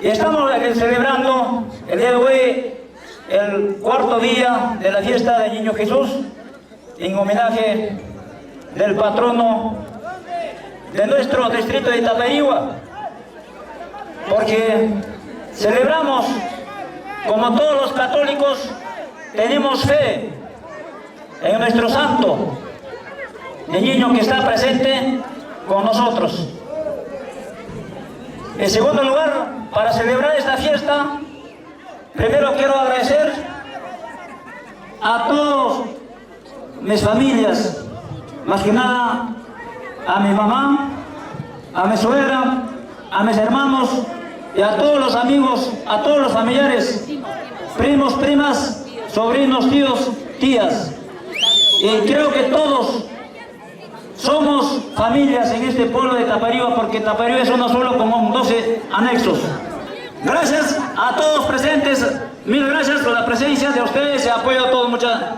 Y estamos celebrando el día de hoy el cuarto día de la fiesta del Niño Jesús en homenaje del patrono de nuestro distrito de Tapairihua, porque celebramos, como todos los católicos, tenemos fe en nuestro santo, el niño que está presente con nosotros. En segundo lugar, para celebrar esta fiesta, primero quiero agradecer a todas mis familias, más que nada a mi mamá, a mi suegra, a mis hermanos y a todos los amigos, a todos los familiares, primos, primas, sobrinos, tíos, tías. Y creo que todos somos familias en este pueblo de Tapairihua, porque Tapairihua es uno solo con 12 anexos. Gracias a todos presentes, mil gracias por la presencia de ustedes y apoyo a todos. Muchas gracias.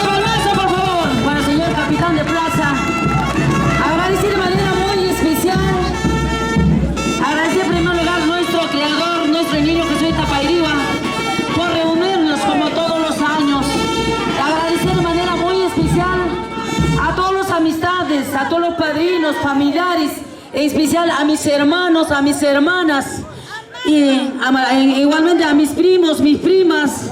Un aplauso, por favor, para el señor capitán de plaza. Agradecer de manera muy especial, agradecer en primer lugar a nuestro creador, nuestro Niño Jesús de Tapairihua, por reunirnos como todos los años. Agradecer de manera muy especial a todas las amistades, a todos los padrinos, familiares, en especial a mis hermanos, a mis hermanas, y igualmente a mis primos, mis primas,